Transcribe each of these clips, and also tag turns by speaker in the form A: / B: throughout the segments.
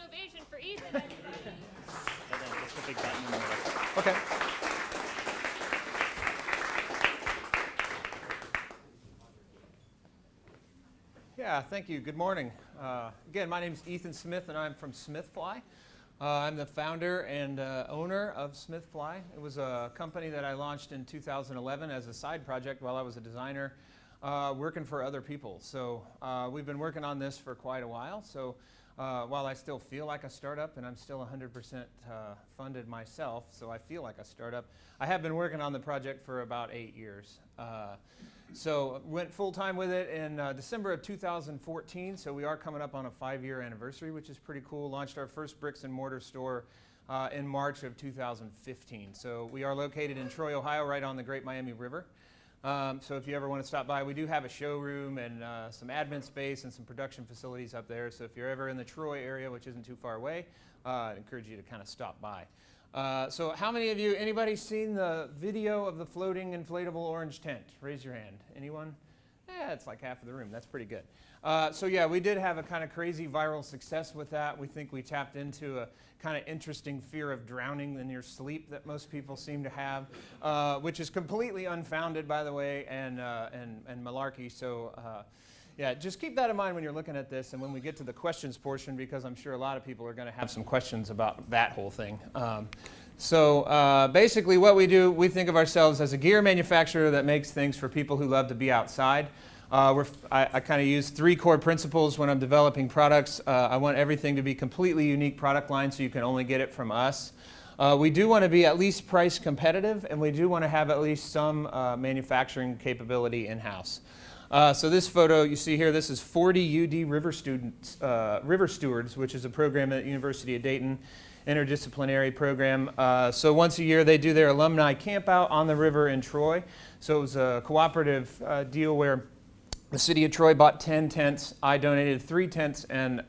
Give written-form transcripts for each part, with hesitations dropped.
A: ovation for Ethan, everybody.
B: And then just a big button in the middle.
C: Okay. Yeah, thank you. Good morning. Again, my name is Ethan Smith, and I'm from SmithFly. I'm the founder and owner of SmithFly. It was a company that I launched in 2011 as a side project while I was a designer working for other people. So we've been working on this for quite a while. So while I still feel like a startup, and I'm still 100% funded myself, so I feel like a startup, I have been working on the project for about 8 years. So went full-time with it in December of 2014, so we are coming up on a 5-year anniversary, which is pretty cool. Launched our first bricks and mortar store in March of 2015. So we are located in Troy, Ohio, right on the Great Miami River. So if you ever want to stop by, we do have a showroom and some admin space and some production facilities up there. So if you're ever in the Troy area, which isn't too far away, I encourage you to kind of stop by. So how many of you, anybody seen the video of the floating inflatable orange tent? Raise your hand. Anyone? Yeah, it's like half of the room. That's pretty good. So yeah, we did have a kind of crazy viral success with that. We think we tapped into a kind of interesting fear of drowning in your sleep that most people seem to have, which is completely unfounded, by the way, and malarkey. So yeah, just keep that in mind when you're looking at this and when we get to the questions portion, because I'm sure a lot of people are going to have some questions about that whole thing. So basically what we do, we think of ourselves as a gear manufacturer that makes things for people who love to be outside. I kind of use 3 core principles when I'm developing products. I want everything to be completely unique product line, so you can only get it from us. We do want to be at least price competitive, and we do want to have at least some manufacturing capability in-house. So this photo you see here, this is 40 UD River Stewards, which is a program at the University of Dayton, interdisciplinary program. So once a year they do their alumni camp out on the river in Troy. So it was a cooperative deal where the city of Troy bought 10 tents, I donated 3 tents, and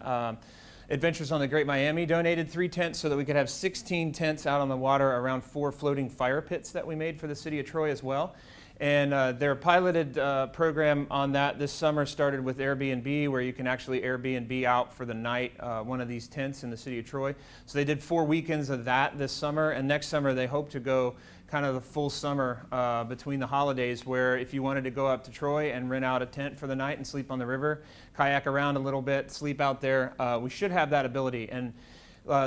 C: Adventures on the Great Miami donated 3 tents so that we could have 16 tents out on the water around 4 floating fire pits that we made for the city of Troy as well. And their piloted program on that this summer started with Airbnb, where you can actually Airbnb out for the night one of these tents in the city of Troy. So they did 4 weekends of that this summer, and next summer they hope to go kind of the full summer between the holidays, where if you wanted to go up to Troy and rent out a tent for the night and sleep on the river, kayak around a little bit, sleep out there, we should have that ability. And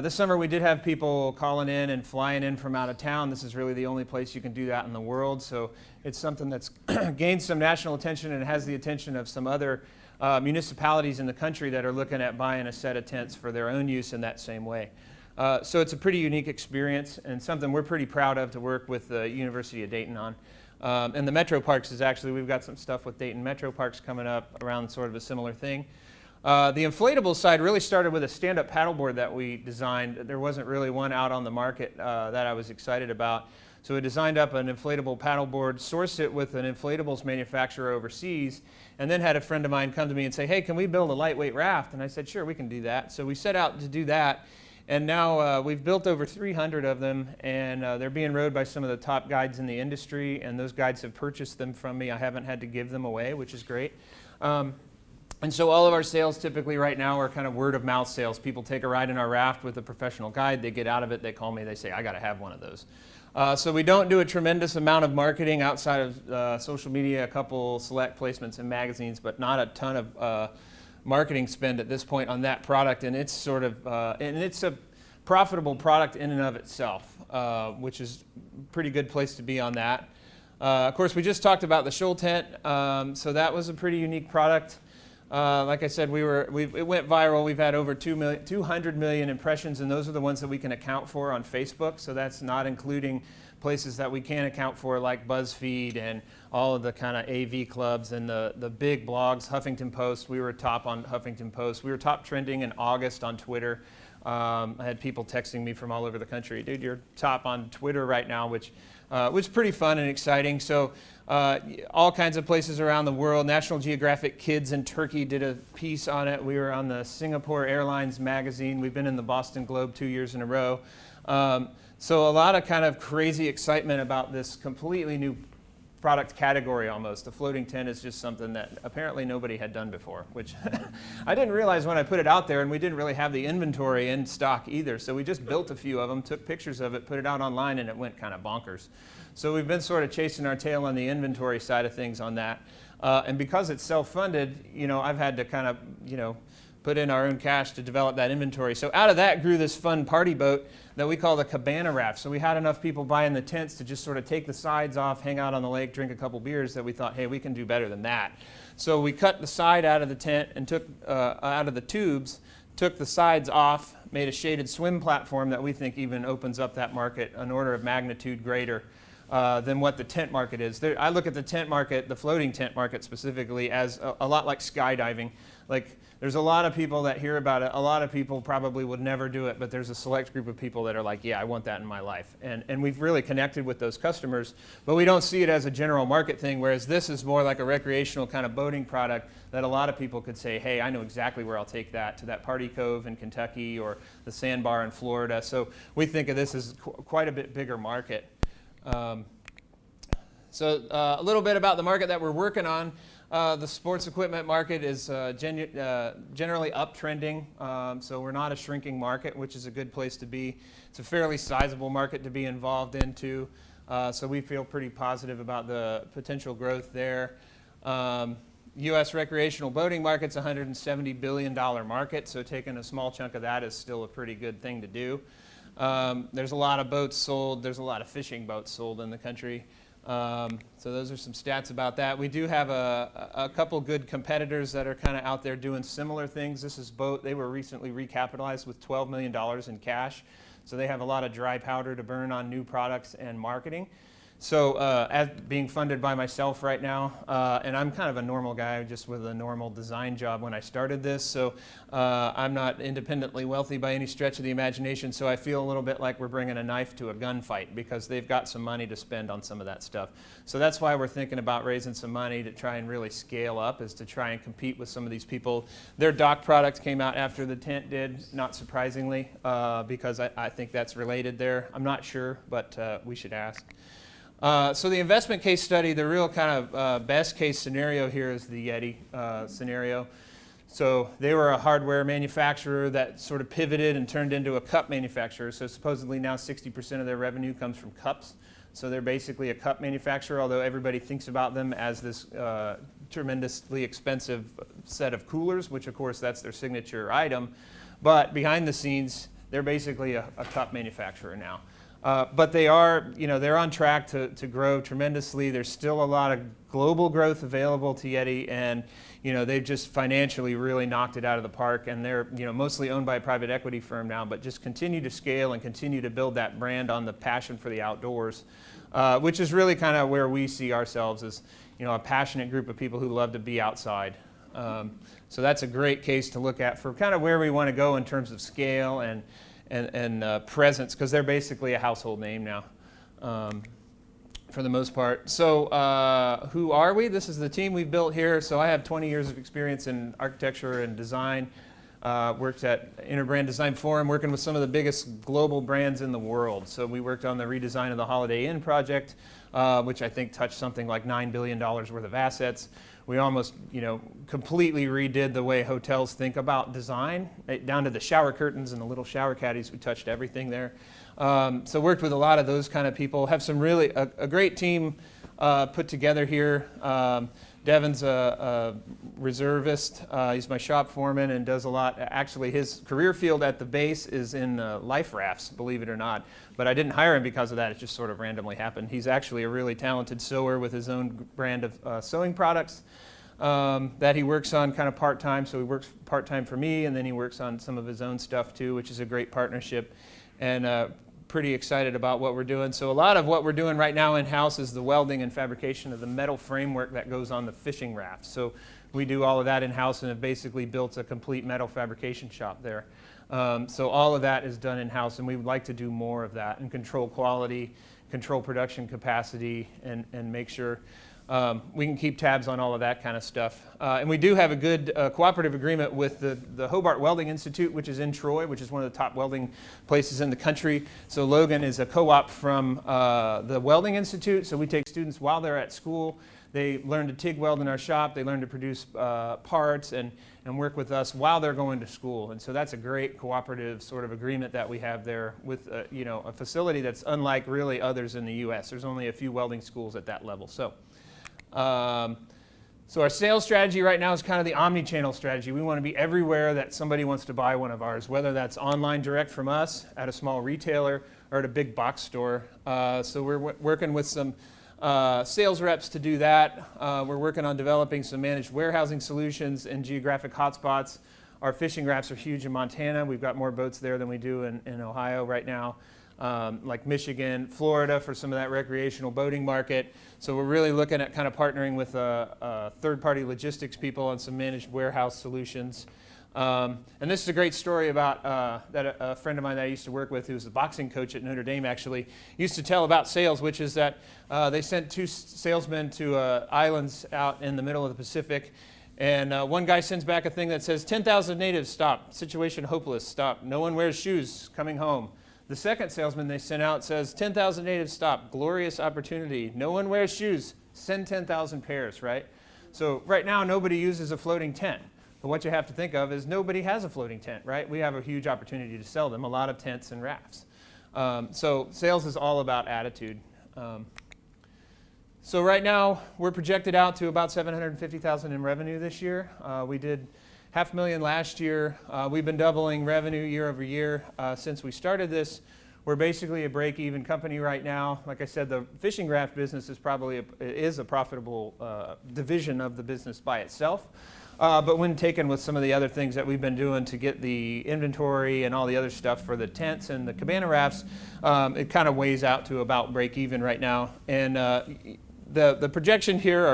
C: this summer we did have people calling in and flying in from out of town. This is really the only place you can do that in the world. So it's something that's gained some national attention and has the attention of some other municipalities in the country that are looking at buying a set of tents for their own use in that same way. So it's a pretty unique experience and something we're pretty proud of to work with the University of Dayton on. And the Metro Parks is actually, we've got some stuff with Dayton Metro Parks coming up around sort of a similar thing. The inflatable side really started with a stand-up paddleboard that we designed. There wasn't really one out on the market that I was excited about. So we designed up an inflatable paddleboard, sourced it with an inflatables manufacturer overseas, and then had a friend of mine come to me and say, hey, can we build a lightweight raft? And I said, sure, we can do that. So we set out to do that. And now we've built over 300 of them, and they're being rowed by some of the top guides in the industry, and those guides have purchased them from me. I haven't had to give them away, which is great. And so all of our sales typically right now are kind of word of mouth sales. People take a ride in our raft with a professional guide, they get out of it, they call me, they say, I got to have one of those. So we don't do a tremendous amount of marketing outside of social media, a couple select placements in magazines, but not a ton of marketing spend at this point on that product. And it's sort of, and it's a profitable product in and of itself, which is a pretty good place to be on that. Of course, we just talked about the shoal tent, so that was a pretty unique product. Like I said, it went viral. We've had over 200 million impressions, and those are the ones that we can account for on Facebook. So that's not including places that we can't account for, like BuzzFeed and all of the kind of AV clubs and the big blogs. Huffington Post, we were top on Huffington Post. We were top trending in August on Twitter. I had people texting me from all over the country, dude, you're top on Twitter right now, which was pretty fun and exciting. So all kinds of places around the world. National Geographic Kids in Turkey did a piece on it. We were on the Singapore Airlines magazine. We've been in the Boston Globe 2 years in a row. So a lot of kind of crazy excitement about this completely new product category almost. A floating tent is just something that apparently nobody had done before, which I didn't realize when I put it out there, and we didn't really have the inventory in stock either. So we just built a few of them, took pictures of it, put it out online, and it went kind of bonkers. So we've been sort of chasing our tail on the inventory side of things on that. And because it's self-funded, I've had to kind of, put in our own cash to develop that inventory. So out of that grew this fun party boat that we call the cabana raft. So we had enough people buying the tents to just sort of take the sides off, hang out on the lake, drink a couple beers, that we thought, hey, we can do better than that. So we cut the side out of the tent and took out of the tubes, took the sides off, made a shaded swim platform that we think even opens up that market an order of magnitude greater than what the tent market is. I look at the tent market, the floating tent market specifically, as a lot like skydiving. Like, there's a lot of people that hear about it. A lot of people probably would never do it, but there's a select group of people that are like, yeah, I want that in my life. And we've really connected with those customers, but we don't see it as a general market thing, whereas this is more like a recreational kind of boating product that a lot of people could say, hey, I know exactly where I'll take that, to that party cove in Kentucky or the sandbar in Florida. So we think of this as quite a bit bigger market. So a little bit about the market that we're working on. The sports equipment market is generally uptrending, so we're not a shrinking market, which is a good place to be. It's a fairly sizable market to be involved into, so we feel pretty positive about the potential growth there. U.S. recreational boating market's a $170 billion market, so taking a small chunk of that is still a pretty good thing to do. There's a lot of boats sold. There's a lot of fishing boats sold in the country. So those are some stats about that. We do have a couple good competitors that are kind of out there doing similar things. This is Boat. They were recently recapitalized with $12 million in cash. So they have a lot of dry powder to burn on new products and marketing. So as being funded by myself right now, and I'm kind of a normal guy just with a normal design job when I started this, so I'm not independently wealthy by any stretch of the imagination, so I feel a little bit like we're bringing a knife to a gunfight because they've got some money to spend on some of that stuff. So that's why we're thinking about raising some money to try and really scale up, is to try and compete with some of these people. Their dock product came out after the tent did, not surprisingly, because I think that's related there. I'm not sure, but we should ask. So the investment case study, the real kind of best case scenario here is the Yeti scenario. So they were a hardware manufacturer that sort of pivoted and turned into a cup manufacturer. So supposedly now 60% of their revenue comes from cups. So they're basically a cup manufacturer, although everybody thinks about them as this tremendously expensive set of coolers, which of course that's their signature item. But behind the scenes, they're basically a cup manufacturer now. But they are, they're on track to grow tremendously. There's still a lot of global growth available to Yeti, and they've just financially really knocked it out of the park. And they're mostly owned by a private equity firm now, but just continue to scale and continue to build that brand on the passion for the outdoors, which is really kind of where we see ourselves as a passionate group of people who love to be outside. So that's a great case to look at for kind of where we want to go in terms of scale and presence, because they're basically a household name now for the most part. So who are we? This is the team we've built here. So I have 20 years of experience in architecture and design. Worked at Interbrand Design Forum, working with some of the biggest global brands in the world. So we worked on the redesign of the Holiday Inn project, which I think touched something like $9 billion worth of assets. We almost, completely redid the way hotels think about design, down to the shower curtains and the little shower caddies. We touched everything there. So worked with a lot of those kind of people. Have some really, a great team put together here. Devin's a reservist. He's my shop foreman and does a lot. Actually, his career field at the base is in life rafts, believe it or not. But I didn't hire him because of that. It just sort of randomly happened. He's actually a really talented sewer with his own brand of sewing products that he works on kind of part-time. So he works part-time for me, and then he works on some of his own stuff too, which is a great partnership. And pretty excited about what we're doing. So a lot of what we're doing right now in-house is the welding and fabrication of the metal framework that goes on the fishing raft. So we do all of that in-house and have basically built a complete metal fabrication shop there. So all of that is done in-house, and we would like to do more of that and control quality, control production capacity, and make sure we can keep tabs on all of that kind of stuff. And we do have a good cooperative agreement with the Hobart Welding Institute, which is in Troy, which is one of the top welding places in the country. So Logan is a co-op from the Welding Institute. So we take students while they're at school. They learn to TIG weld in our shop. They learn to produce parts and work with us while they're going to school. And so that's a great cooperative sort of agreement that we have there with a facility that's unlike really others in the U.S. There's only a few welding schools at that level. So our sales strategy right now is kind of the omni-channel strategy. We want to be everywhere that somebody wants to buy one of ours, whether that's online direct from us, at a small retailer, or at a big box store. So we're working with some sales reps to do that. We're working on developing some managed warehousing solutions in geographic hotspots. Our fishing rafts are huge in Montana. We've got more boats there than we do in Ohio right now. Like Michigan, Florida for some of that recreational boating market. So we're really looking at kind of partnering with third-party logistics people on some managed warehouse solutions. And this is a great story about that a friend of mine that I used to work with, who was a boxing coach at Notre Dame actually, used to tell about sales, which is that they sent 2 salesmen to islands out in the middle of the Pacific. And one guy sends back a thing that says, 10,000 natives, stop. Situation hopeless, stop. No one wears shoes, coming home. The second salesman they sent out says, 10,000 natives, stop. Glorious opportunity. No one wears shoes. Send 10,000 pairs, right? So right now, nobody uses a floating tent. But what you have to think of is nobody has a floating tent, right? We have a huge opportunity to sell them a lot of tents and rafts. So sales is all about attitude. So right now, we're projected out to about $750,000 in revenue this year. We did $500,000 last year. We've been doubling revenue year over year since we started this. We're basically a break-even company right now. Like I said, the fishing raft business is probably a profitable division of the business by itself. But when taken with some of the other things that we've been doing to get the inventory and all the other stuff for the tents and the cabana rafts, it kind of weighs out to about break-even right now. And the projection here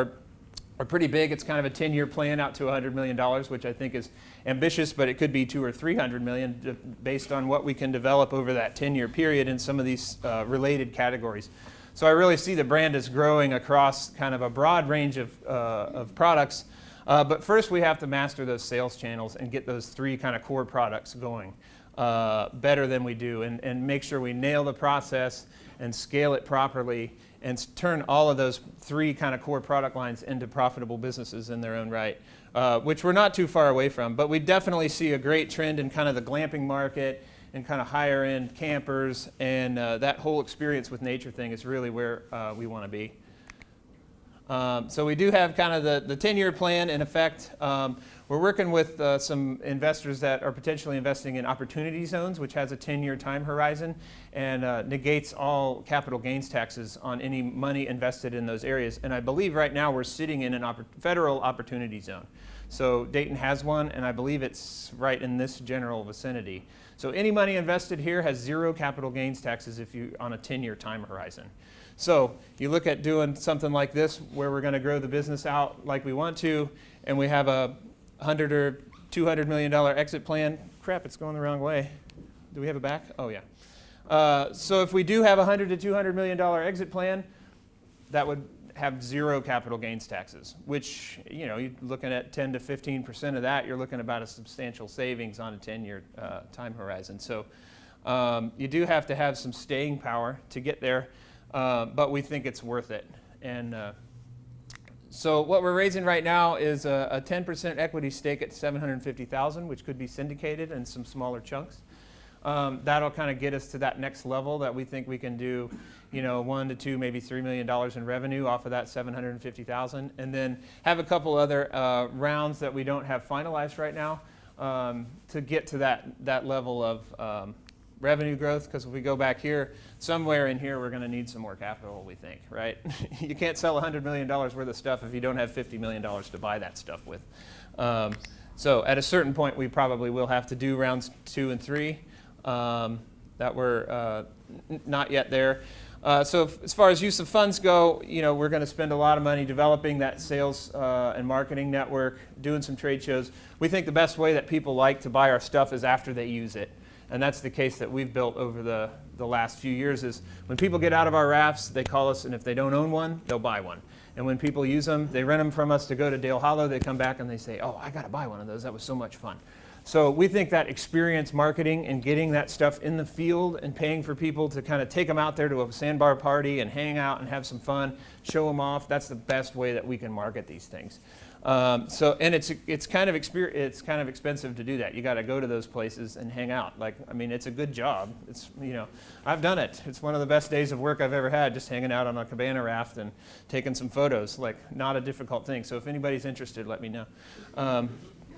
C: are pretty big. It's kind of a 10-year plan out to $100 million, which I think is ambitious, but it could be $200 or $300 million based on what we can develop over that 10-year period in some of these related categories. So I really see the brand as growing across kind of a broad range of products. But first we have to master those sales channels and get those 3 kind of core products going better than we do, and make sure we nail the process and scale it properly and turn all of those 3 kind of core product lines into profitable businesses in their own right, which we're not too far away from. But we definitely see a great trend in kind of the glamping market and kind of higher end campers, and that whole experience with nature thing is really where we want to be. So we do have kind of the 10-year plan in effect. We're working with some investors that are potentially investing in opportunity zones, which has a 10-year time horizon and negates all capital gains taxes on any money invested in those areas. And I believe right now we're sitting in a federal opportunity zone. So Dayton has one, and I believe it's right in this general vicinity. So any money invested here has 0 capital gains taxes if you on a 10-year time horizon. So you look at doing something like this where we're going to grow the business out like we want to, and we have a $100 or $200 million exit plan. Crap, it's going the wrong way. Do we have it back? Oh, yeah. So if we do have a $100 to $200 million exit plan, that would have 0 capital gains taxes, which, you know, you're looking at 10 to 15% of that. You're looking at about a substantial savings on a 10-year time horizon. So you do have to have some staying power to get there. But we think it's worth it. And so what we're raising right now is a 10% equity stake at $750,000, which could be syndicated in some smaller chunks. That'll kind of get us to that next level that we think we can do, you know, $1 to $2, maybe $3 million in revenue off of that $750,000, and then have a couple other rounds that we don't have finalized right now to get to that level of revenue growth, because if we go back here, somewhere in here we're going to need some more capital, we think, right? You can't sell $100 million worth of stuff if you don't have $50 million to buy that stuff with. So at a certain point we probably will have to do rounds 2 and 3 that we're not yet there. So as far as use of funds go, you know, we're going to spend a lot of money developing that sales and marketing network, doing some trade shows. We think the best way that people like to buy our stuff is after they use it. And that's the case that we've built over the last few years is when people get out of our rafts, they call us, and if they don't own one, they'll buy one. And when people use them, they rent them from us to go to Dale Hollow. They come back and they say, oh, I got to buy one of those. That was so much fun. So we think that experience marketing and getting that stuff in the field and paying for people to kind of take them out there to a sandbar party and hang out and have some fun, show them off, that's the best way that we can market these things. And it's kind of expensive to do that. You got to go to those places and hang out. Like, I mean, it's a good job. It's, you know, I've done it. It's one of the best days of work I've ever had, just hanging out on a cabana raft and taking some photos. Like, not a difficult thing. So if anybody's interested, let me know.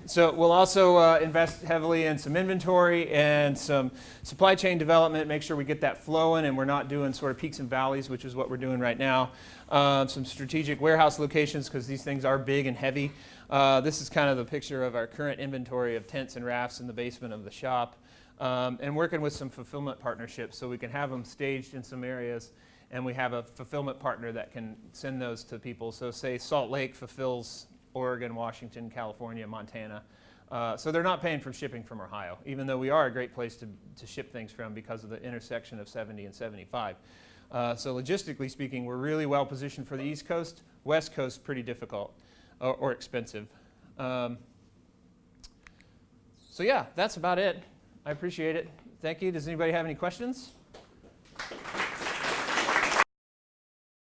C: So we'll also invest heavily in some inventory and some supply chain development, make sure we get that flowing and we're not doing sort of peaks and valleys, which is what we're doing right now. Some strategic warehouse locations, because these things are big and heavy. This is kind of the picture of our current inventory of tents and rafts in the basement of the shop. And working with some fulfillment partnerships so we can have them staged in some areas and we have a fulfillment partner that can send those to people. So say Salt Lake fulfills Oregon, Washington, California, Montana. So they're not paying for shipping from Ohio, even though we are a great place to ship things from because of the intersection of 70 and 75. So logistically speaking, we're really well positioned for the East Coast. West Coast, pretty difficult or expensive. So yeah, that's about it. I appreciate it. Thank you. Does anybody have any questions?